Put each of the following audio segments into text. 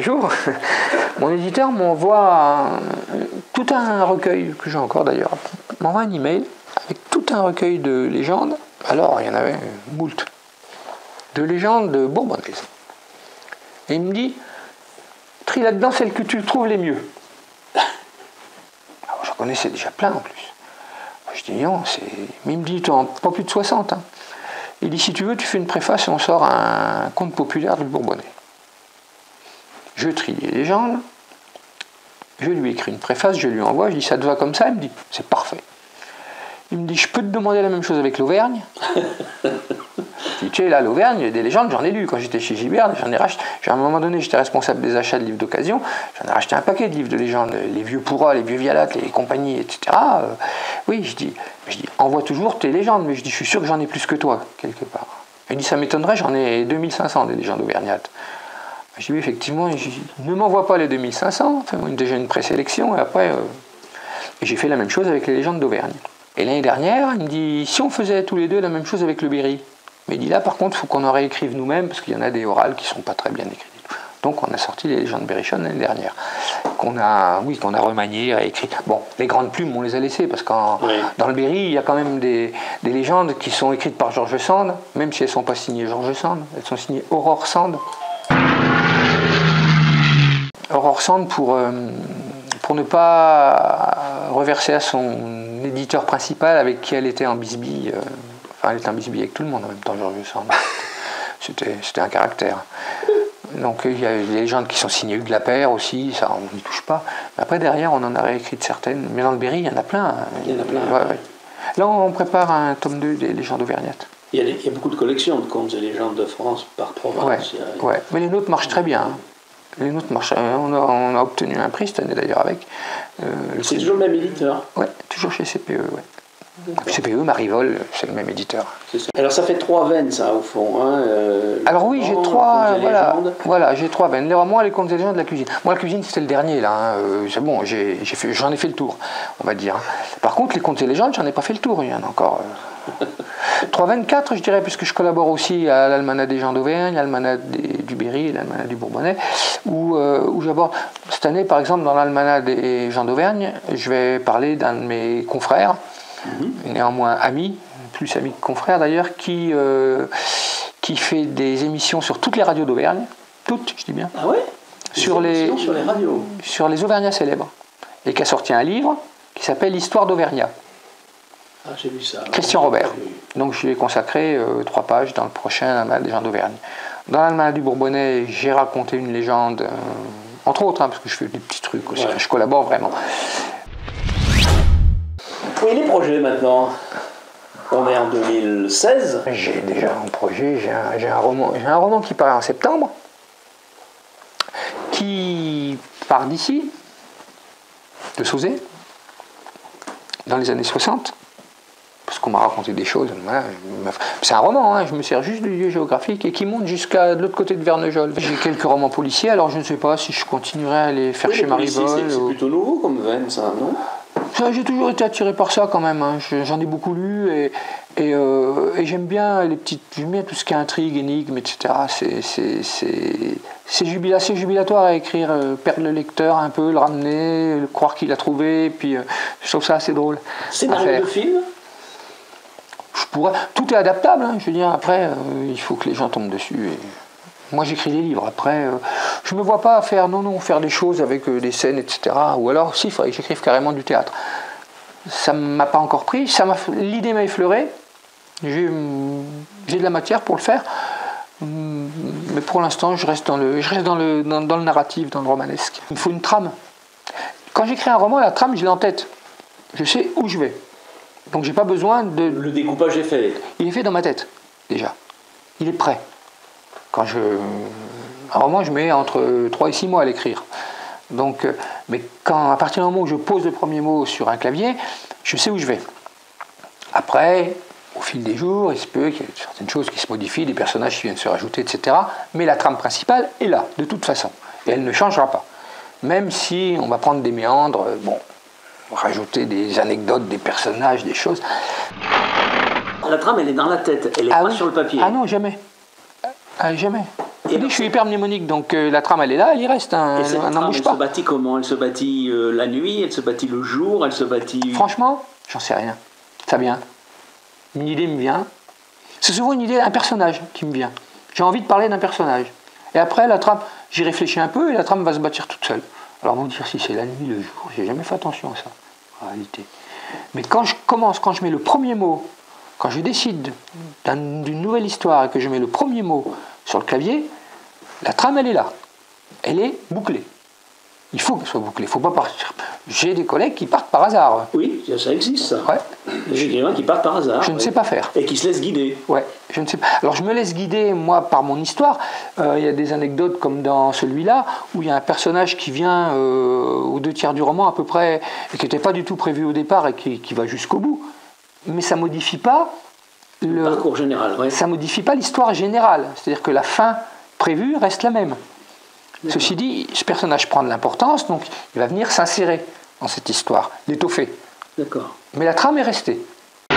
un jour, mon éditeur m'envoie tout un recueil, que j'ai encore d'ailleurs, m'envoie un email avec tout un recueil de légendes. Alors, il y en avait moult. De légendes bourbonnaises. Et il me dit, trie là-dedans celles que tu trouves les mieux. Alors, j'en connaissais déjà plein en plus. Je dis non, mais il me dit, pas plus de 60. Hein. Il dit, si tu veux, tu fais une préface et on sort un conte populaire du Bourbonnais. Je trie les légendes, je lui écris une préface, je lui envoie, je dis, ça te va comme ça? Il me dit, c'est parfait. Il me dit, je peux te demander la même chose avec l'Auvergne? Je dis, tu sais, là, l'Auvergne, il y a des légendes, j'en ai lu. Quand j'étais chez Gibert, j'en ai racheté. À un moment donné, j'étais responsable des achats de livres d'occasion, j'en ai racheté un paquet de livres de légendes, les vieux Pourra, les vieux Vialates, les compagnies, etc. Oui, je dis, envoie toujours tes légendes, mais je dis, je suis sûr que j'en ai plus que toi, quelque part. Il dit, ça m'étonnerait, j'en ai 2500 des légendes auvergnates. Je dis, oui, effectivement, ne m'envoie pas les 2500, fais-moi déjà une présélection, et après, j'ai fait la même chose avec les légendes d'Auvergne. Et l'année dernière, il me dit, si on faisait tous les deux la même chose avec le Berry? Mais il dit, là, par contre, il faut qu'on en réécrive nous-mêmes, parce qu'il y en a des orales qui ne sont pas très bien écrites. Donc, on a sorti les légendes berrichonnes l'année dernière, qu'on a remaniées, réécrites. Bon, les grandes plumes, on les a laissées, parce que dans le Berry, il y a quand même des légendes qui sont écrites par George Sand, même si elles ne sont pas signées George Sand, elles sont signées Aurore Sand. Aurore Sand, pour ne pas reverser à son éditeur principal avec qui elle était en bisbille, elle était en bisbille avec tout le monde en même temps, George Sand. C'était un caractère. Donc il y a des légendes qui sont signées Hugues Lapère aussi, ça on n'y touche pas. Mais après derrière on en a réécrit certaines. Mais dans le Berry il y en a plein. Il y en a plein. Ouais. Là on prépare un tome 2 des légendes auvergnates. Il y a beaucoup de collections de contes et légendes de France par province. Ouais. Mais les nôtres marchent très bien. Hein. Les nôtres marchent. On a obtenu un prix cette année d'ailleurs avec. C'est toujours le même éditeur? Ouais, toujours chez CPE. Ouais. CPE, Marivol, c'est le même éditeur. Ça. Alors ça fait 3 veines, ça, au fond. Hein, alors oui, j'ai 3. Voilà, j'ai 3 veines. Les romans, les contes et légendes de la cuisine. Moi, la cuisine, c'était le dernier, là. C'est bon, j'en ai fait le tour, on va dire. Par contre, les contes et légendes, j'en ai pas fait le tour. Il y en a encore. 3 veines, 4, je dirais, puisque je collabore aussi à l'Almanach des gens d'Auvergne, l'Almanach du Berry, l'Almanach du Bourbonnais, où j'aborde. Cette année, par exemple, dans l'Almanach des gens d'Auvergne, je vais parler d'un de mes confrères. Néanmoins ami, plus ami que confrère d'ailleurs, qui fait des émissions sur toutes les radios d'Auvergne, toutes, je dis bien. Ah ouais? Sur les radios. Sur les Auvergnats célèbres. Et qui a sorti un livre qui s'appelle L'Histoire d'Auvergnat. Ah, j'ai vu ça. Christian Robert. Donc je lui ai consacré 3 pages dans le prochain Almanach des gens d'Auvergne. Dans l'Almanach du Bourbonnais, j'ai raconté une légende, entre autres, parce que je fais des petits trucs aussi, je collabore vraiment. Oui, les projets maintenant. On est en 2016. J'ai déjà un projet, j'ai un roman qui paraît en septembre, qui part d'ici, de Sauzet, dans les années 60, parce qu'on m'a raconté des choses. Voilà, c'est un roman, hein, je me sers juste du lieu géographique, et qui monte jusqu'à l'autre côté de Vernejol. J'ai quelques romans policiers, alors je ne sais pas si je continuerai à les faire chez Marivol. C'est plutôt nouveau comme veine, ça, non? J'ai toujours été attiré par ça quand même, hein. J'en ai beaucoup lu et j'aime bien j'aime bien tout ce qui est intrigue, énigme, etc. C'est jubilatoire à écrire, perdre le lecteur un peu, le ramener, croire qu'il a trouvé, et puis je trouve ça assez drôle. Scénario de film? Tout est adaptable, hein. Je veux dire, après, il faut que les gens tombent dessus. Moi j'écris des livres, après je me vois pas faire des choses avec des scènes, etc. Ou alors si, il faudrait que j'écrive carrément du théâtre. Ça m'a pas encore pris, l'idée m'a effleuré, j'ai de la matière pour le faire, mais pour l'instant je reste dans le narratif, dans le romanesque. Il me faut une trame. Quand j'écris un roman, la trame je l'ai en tête, je sais où je vais. Donc j'ai pas besoin de... Le découpage est fait. Il est fait dans ma tête, déjà. Il est prêt. Un roman, je mets entre 3 et 6 mois à l'écrire. Donc, mais à partir du moment où je pose le premier mot sur un clavier, je sais où je vais. Après, au fil des jours, il se peut qu'il y ait certaines choses qui se modifient, des personnages qui viennent se rajouter, etc. Mais la trame principale est là, de toute façon. Et elle ne changera pas. Même si on va prendre des méandres, rajouter des anecdotes, des personnages, des choses. La trame, elle est dans la tête, elle n'est pas sur le papier. Ah non, jamais. Jamais. Je dis, je suis hyper mnémonique, donc la trame elle est là, elle y reste, et cette elle n'en trame, bouge elle pas. se bâtit comment? Elle se bâtit la nuit, elle se bâtit le jour, elle se bâtit... Franchement, j'en sais rien. Ça vient. Une idée me vient. C'est souvent une idée, un personnage qui me vient. J'ai envie de parler d'un personnage. Et après, la trame, j'y réfléchis un peu et la trame va se bâtir toute seule. Alors vous dire si c'est la nuit, le jour, j'ai jamais fait attention à ça, en réalité. Mais quand je commence, quand je mets le premier mot, quand je décide d'une nouvelle histoire et que je mets le premier mot sur le clavier, la trame, elle est là. Elle est bouclée. Il faut qu'elle soit bouclée. Il ne faut pas partir. J'ai des collègues qui partent par hasard. Oui, ça existe, ça. Ouais. Des écrivains qui partent par hasard. Je ne sais pas faire. Et qui se laissent guider. Ouais, je ne sais pas. Alors je me laisse guider, moi, par mon histoire. Il y a des anecdotes comme dans celui-là, où il y a un personnage qui vient aux 2/3 du roman à peu près, et qui n'était pas du tout prévu au départ et qui va jusqu'au bout. Mais ça ne modifie pas le parcours général. Ouais. Ça ne modifie pas l'histoire générale. C'est-à-dire que la fin prévue reste la même. Ceci dit, ce personnage prend de l'importance, donc il va venir s'insérer dans cette histoire, l'étoffer. D'accord. Mais la trame est restée. Il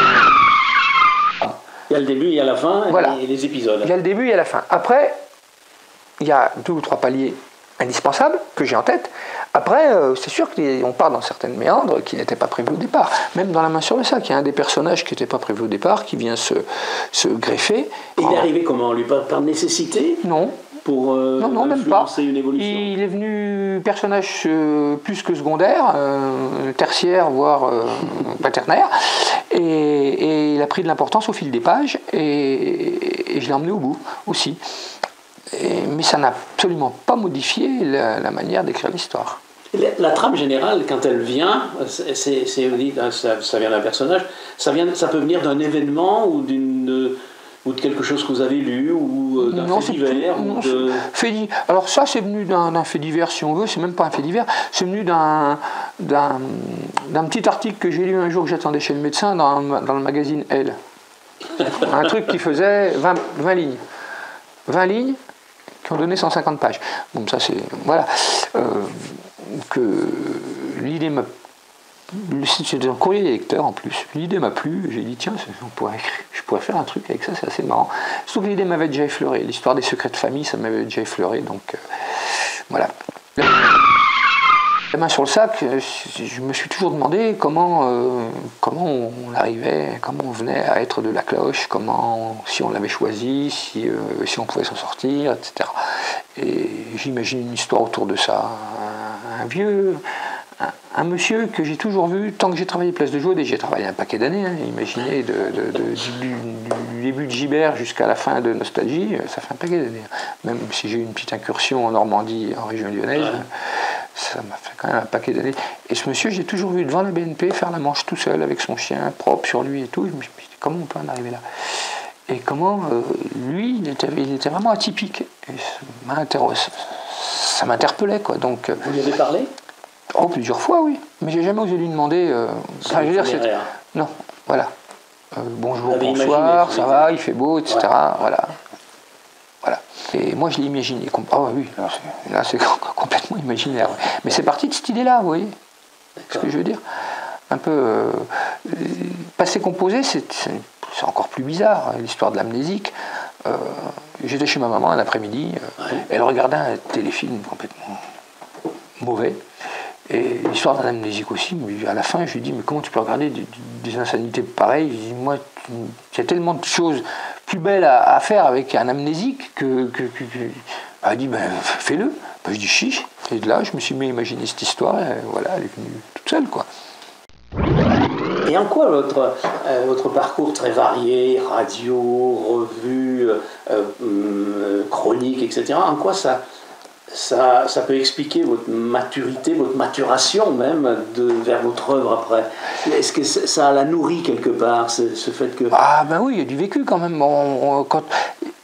y a le début, il y a la fin, voilà. Et les épisodes. Il y a le début, il y a la fin. Après, il y a 2 ou 3 paliers indispensables que j'ai en tête. Après, c'est sûr qu'on part dans certaines méandres qui n'étaient pas prévues au départ. Même dans La main sur le sac, il y a un des personnages qui n'était pas prévu au départ, qui vient se greffer. Et il est arrivé comment? Lui, par nécessité? Non. Pour non, même pas. Une évolution. Il est venu personnage plus que secondaire, tertiaire, voire paternaire, et il a pris de l'importance au fil des pages, et je l'ai emmené au bout aussi. Mais ça n'a absolument pas modifié la manière d'écrire l'histoire. La trame générale, quand elle vient, ça vient d'un personnage, ça peut venir d'un événement ou de quelque chose que vous avez lu, ou d'un fait divers Alors ça, c'est venu d'un fait divers, si on veut, c'est même pas un fait divers, c'est venu d'un petit article que j'ai lu un jour que j'attendais chez le médecin dans le magazine Elle. Un truc qui faisait 20 lignes. 20 lignes qui ont donné 150 pages. Bon, ça c'est... Voilà. Que l'idée m'a... C'était un courrier des lecteurs en plus. L'idée m'a plu, j'ai dit tiens, je pourrais faire un truc avec ça, c'est assez marrant. Surtout que l'idée m'avait déjà effleuré. L'histoire des secrets de famille, ça m'avait déjà effleuré, donc voilà. La main sur le sac, je me suis toujours demandé comment on arrivait, comment on venait à être de la cloche, si on l'avait choisi, si on pouvait s'en sortir, etc. Et j'imagine une histoire autour de ça. Un monsieur que j'ai toujours vu, tant que j'ai travaillé Place de Jaude, et j'ai travaillé un paquet d'années, imaginez, du début de Gibert jusqu'à la fin de Nostalgie, ça fait un paquet d'années. Même si j'ai eu une petite incursion en Normandie, en région lyonnaise, ça m'a fait quand même un paquet d'années. Et ce monsieur, j'ai toujours vu devant la BNP faire la manche tout seul, avec son chien propre sur lui et tout. Je me suis dit, comment on peut en arriver là? Et comment, lui, il était vraiment atypique. Et ça m'interpellait, quoi. Donc, vous lui avez parlé? Oh, plusieurs fois, oui. Mais j'ai jamais osé lui demander. Non, voilà. Bonjour, bonsoir, ça va, il fait beau, etc. Voilà. Et moi, je l'ai imaginé. Oh oui, là, c'est complètement imaginaire. Ouais. Mais c'est parti de cette idée-là, vous voyez. C'est ce que je veux dire. Un peu. Passé composé, c'est encore plus bizarre, l'histoire de l'amnésique. J'étais chez ma maman un après-midi. Elle regardait un téléfilm complètement mauvais. Et l'histoire d'un amnésique aussi, à la fin je lui dis mais comment tu peux regarder des insanités pareilles? Je dis moi il y a tellement de choses plus belles à faire avec un amnésique que elle dit ben fais-le. Ben, je dis chiche, et de là je me suis mis à imaginer cette histoire, et voilà, elle est venue toute seule quoi. Et en quoi votre parcours très varié, radio, revue, chronique, etc., en quoi ça peut expliquer votre maturité, votre maturation même vers votre œuvre après? Est-ce que ça la nourrit quelque part, ce fait que... Ah ben oui, il y a du vécu quand même.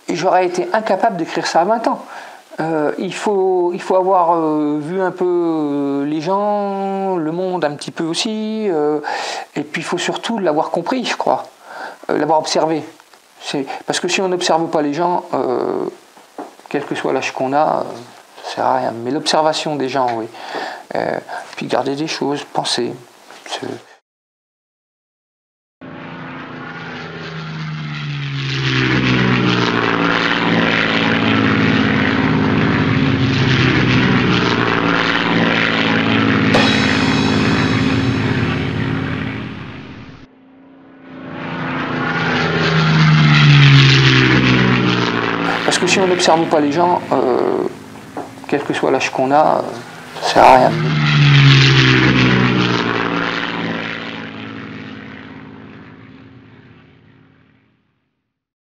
J'aurais été incapable d'écrire ça à 20 ans. Il faut avoir vu un peu les gens, le monde un petit peu aussi, et puis il faut surtout l'avoir compris, je crois, l'avoir observé. Parce que si on n'observe pas les gens, quel que soit l'âge qu'on a, ça sert à rien. Mais l'observation des gens, oui. Puis garder des choses, penser. si on n'observe pas les gens, quel que soit l'âge qu'on a, ça sert à rien.